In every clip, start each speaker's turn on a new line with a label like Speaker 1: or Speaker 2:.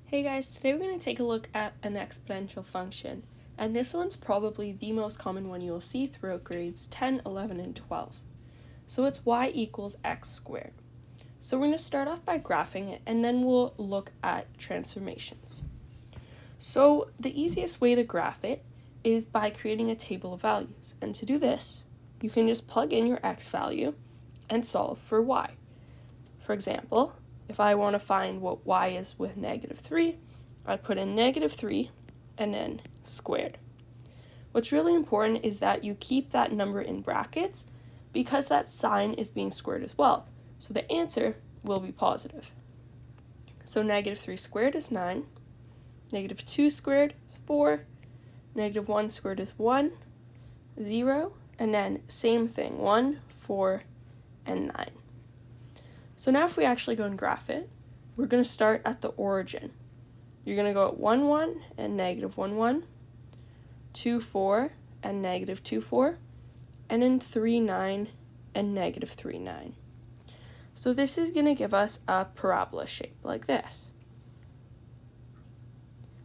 Speaker 1: Hey guys, today we're going to take a look at an exponential function, and this one's probably the most common one you will see throughout grades 10, 11, and 12. So it's y equals x squared. So we're going to start off by graphing it, and then we'll look at transformations. So the easiest way to graph it is by creating a table of values, and to do this, you can just plug in your x value and solve for y. For example, if I want to find what y is with -3, I put in -3 and then squared. What's really important is that you keep that number in brackets because that sign is being squared as well. So the answer will be positive. So -3 squared is 9, -2 squared is 4, -1 squared is 1, 0, and then same thing, 1, 4, and 9. So now if we actually go and graph it, we're going to start at the origin. You're going to go at 1, 1 and -1, 1, 2, 4 and -2, 4, and then 3, 9 and -3, 9. So this is going to give us a parabola shape like this.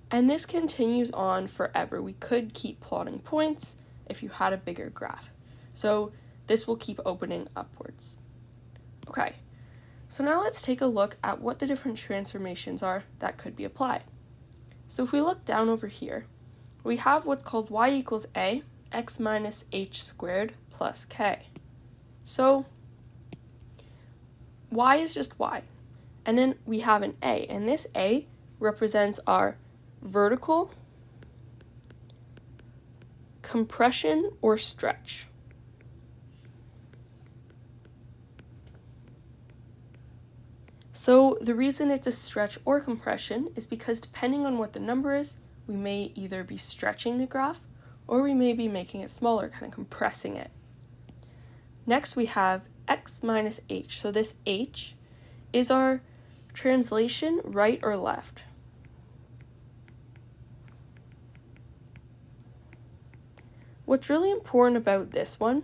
Speaker 1: And this continues on forever. We could keep plotting points if you had a bigger graph. So this will keep opening upwards. Okay. So now let's take a look at what the different transformations are that could be applied. So if we look down over here, we have what's called y equals a, x minus h squared plus k. So y is just y. And then we have an a, and this a represents our vertical, compression, or stretch. So the reason it's a stretch or compression is because depending on what the number is, we may either be stretching the graph or we may be making it smaller, kind of compressing it. Next we have x minus h. So this h is our translation right or left. What's really important about this one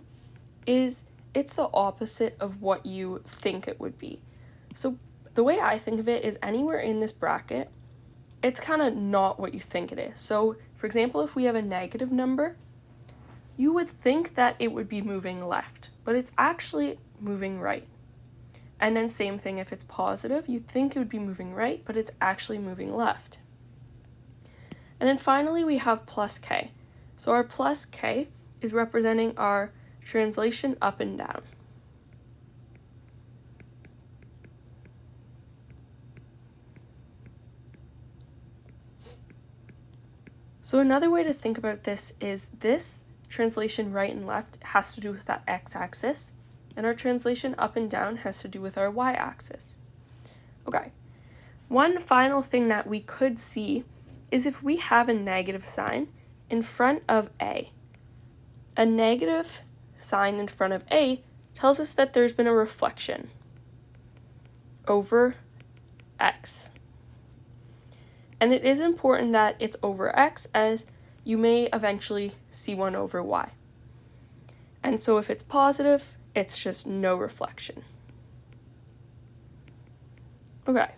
Speaker 1: is it's the opposite of what you think it would be. So the way I think of it is anywhere in this bracket, it's kind of not what you think it is. So, for example, if we have a negative number, you would think that it would be moving left, but it's actually moving right. And then same thing if it's positive, you'd think it would be moving right, but it's actually moving left. And then finally, we have plus k. So our plus k is representing our translation up and down. So another way to think about this is this translation right and left has to do with that x-axis, and our translation up and down has to do with our y-axis. Okay, one final thing that we could see is if we have a negative sign in front of a negative sign in front of a tells us that there's been a reflection over x. And it is important that it's over x, as you may eventually see one over y. And so if it's positive, it's just no reflection. Okay,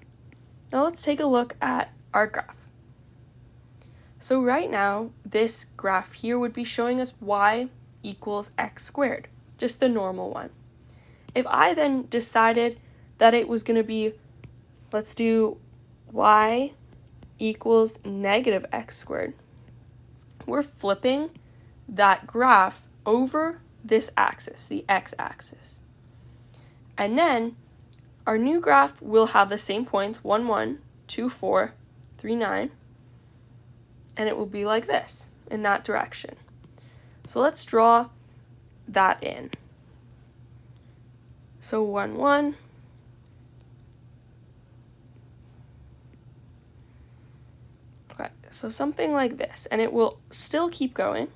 Speaker 1: now let's take a look at our graph. So right now, this graph here would be showing us y equals x squared, just the normal one. If I then decided that it was going to be, let's do y equals negative x squared, we're flipping that graph over this axis, the x-axis. And then our new graph will have the same points, 1, 1, 2, 4, 3, 9, and it will be like this, in that direction. So let's draw that in. So 1, 1, so something like this, and it will still keep going.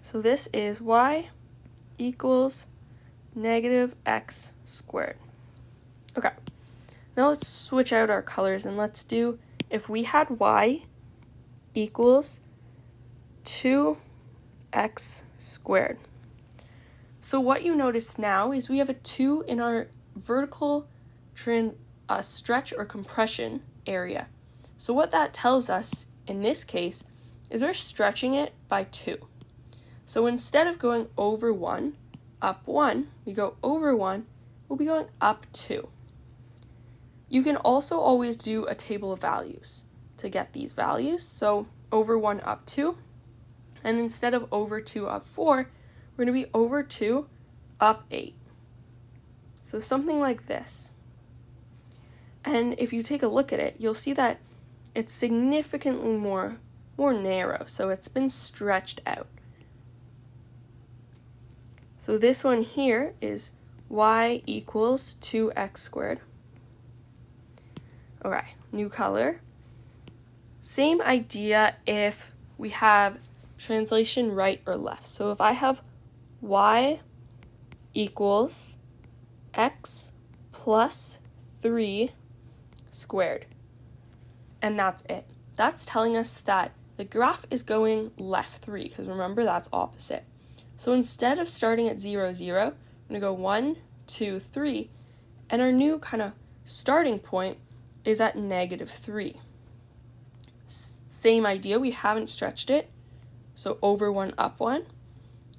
Speaker 1: So this is y equals negative x squared. Okay, now let's switch out our colors and let's do, if we had y equals 2x squared. So what you notice now is we have a 2 in our vertical a stretch or compression area. So what that tells us in this case is we're stretching it by 2. So instead of going over 1, up 1, we go over 1, we'll be going up 2. You can also always do a table of values to get these values. So over 1, up 2, and instead of over 2, up 4, we're going to be over 2, up 8. So something like this. And if you take a look at it, you'll see that it's significantly more narrow, so it's been stretched out. So this one here is y equals 2x squared. Okay, new color. Same idea if we have translation right or left. So if I have y equals x plus 3 squared, and that's it. That's telling us that the graph is going left 3, because remember that's opposite. So instead of starting at 0, 0, I'm going to go 1, 2, 3, and our new kind of starting point is at -3. Same idea, we haven't stretched it. So over 1, up 1,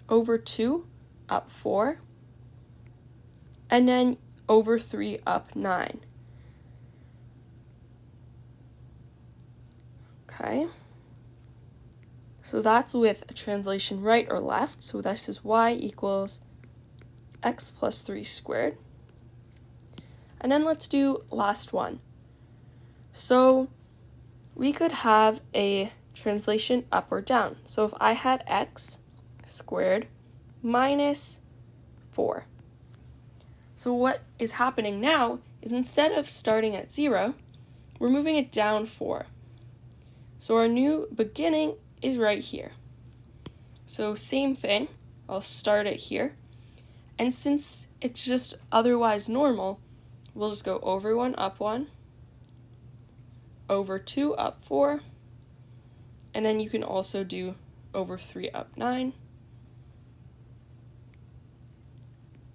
Speaker 1: over 2, up 4, and then over 3, up 9. Okay, so that's with a translation right or left. So this is y equals x plus 3 squared. And then let's do last one. So we could have a translation up or down. So if I had x squared minus 4. So what is happening now is instead of starting at 0, we're moving it down 4. So our new beginning is right here. So same thing, I'll start it here. And since it's just otherwise normal, we'll just go over 1, up 1, over 2, up 4, and then you can also do over 3, up 9.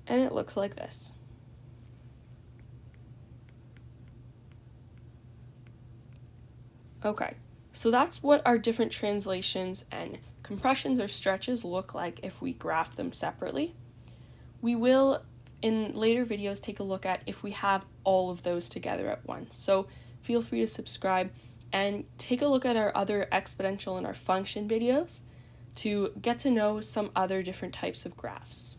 Speaker 1: And it looks like this. Okay, so that's what our different translations and compressions or stretches look like if we graph them separately. We will, in later videos, take a look at if we have all of those together at once. So feel free to subscribe and take a look at our other exponential and our function videos to get to know some other different types of graphs.